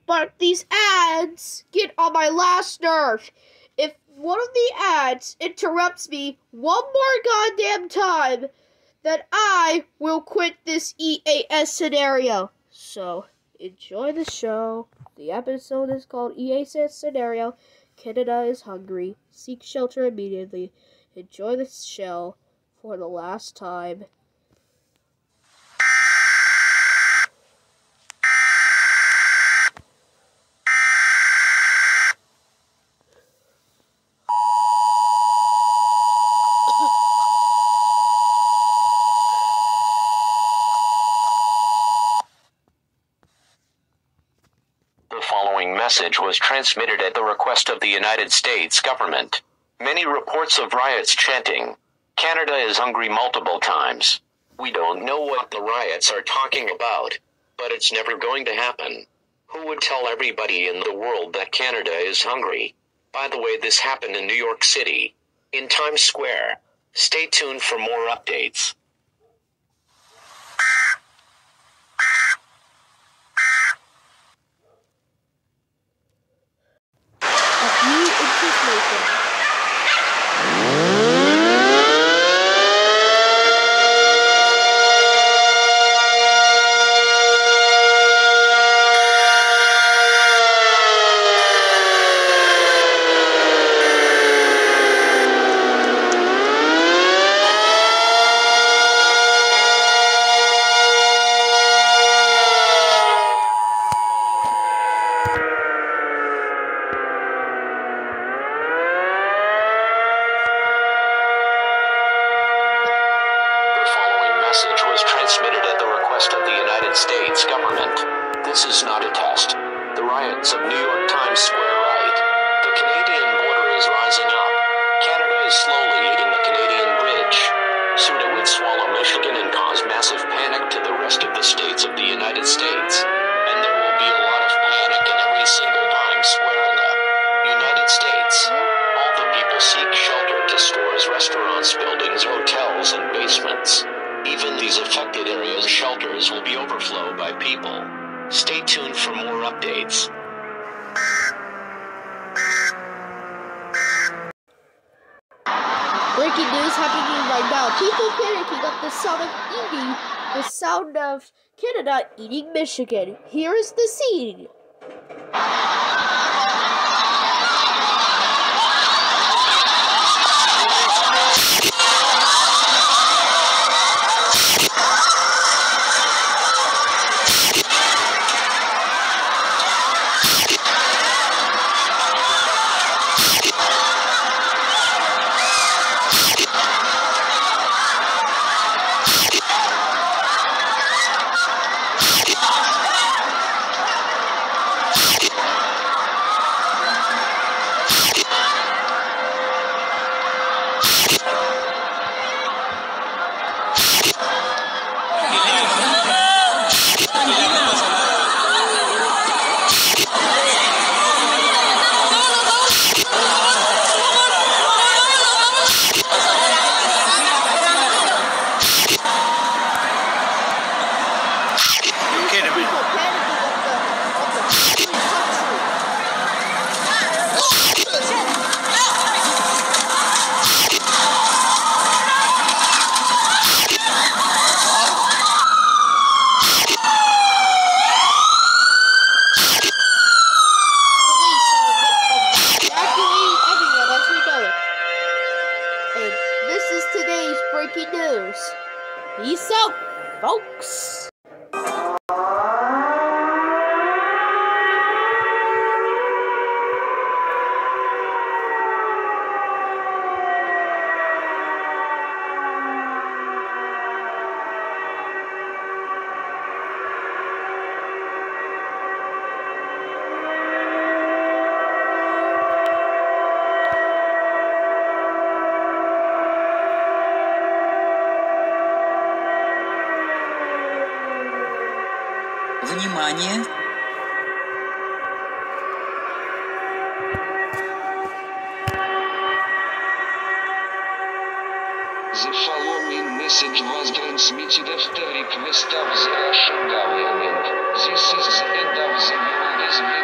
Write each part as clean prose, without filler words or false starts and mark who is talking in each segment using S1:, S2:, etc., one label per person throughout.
S1: But these ads get on my last nerve. If one of the ads interrupts me one more goddamn time, then I will quit this EAS scenario. So, enjoy the show. The episode is called EAS Scenario. Canada is hungry. Seek shelter immediately. Enjoy the show for the last time.
S2: The following message was transmitted at the request of the United States government. Many reports of riots chanting, "Canada is hungry" multiple times. We don't know what the riots are talking about, but it's never going to happen. Who would tell everybody in the world that Canada is hungry? By the way, this happened in New York City, in Times Square. Stay tuned for more updates. Message was transmitted at the request of the United States government. This is not a test. The riots of New York Times Square riot. The Canadian border is rising up. Canada is slowly eating the Canadian bridge. Soon it would swallow Michigan and cause massive panic to the rest of the states of the United States. And there will be a lot of panic in every single Times Square in the United States. All the people seek shelter to stores, restaurants, buildings, hotels, and basements. Even these affected areas' shelters will be overflowed by people. Stay tuned for more updates.
S1: Breaking news happening right now. People panicking at the sound of Canada eating Michigan. Here is the scene. Breaking news. Peace out, folks.
S3: Внимание!
S4: The following message was transmitted after request of the Russian government. This is the end of the world as we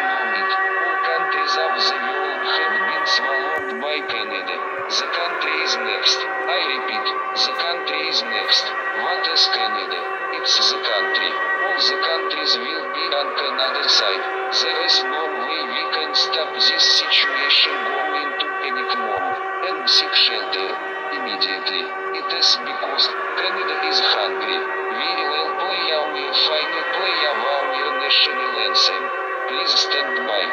S4: Canada side. There is no way we can stop this situation going to panic mode and seek shelter immediately. It is because Canada is hungry. We will play our final play of our national anthem. Please stand by.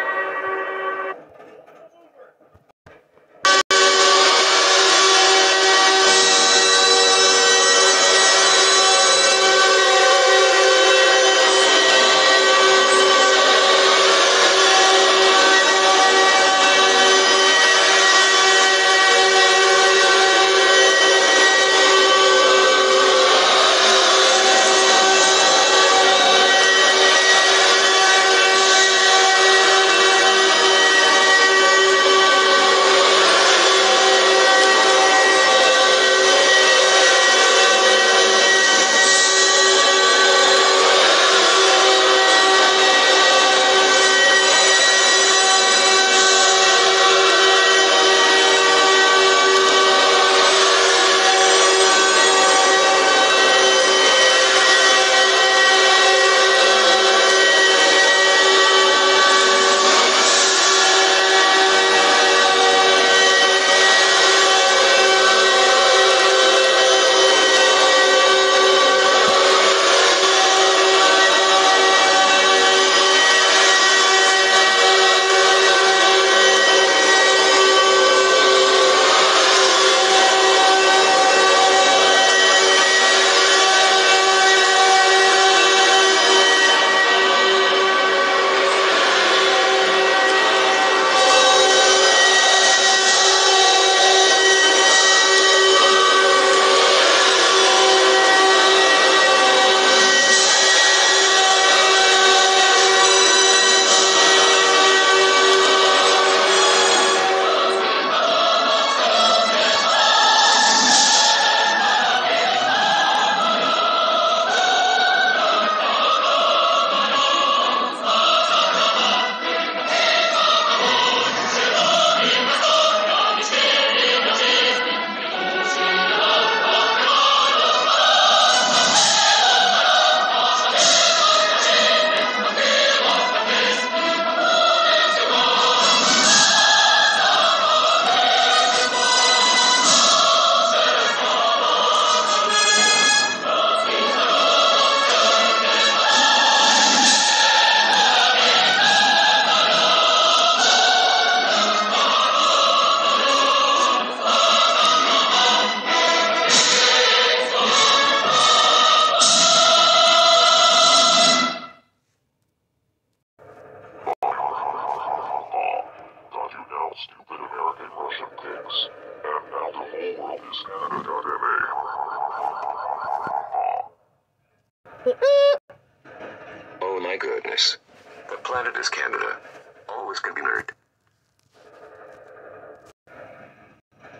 S3: Stupid American Russian pigs. And now the whole world is Canada.ma.
S2: Oh my goodness. The planet is Canada. Always can be married.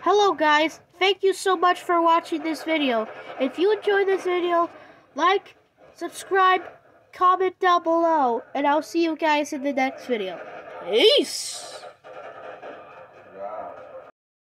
S1: Hello guys, thank you so much for watching this video. If you enjoyed this video, like, subscribe, comment down below, and I'll see you guys in the next video. Peace!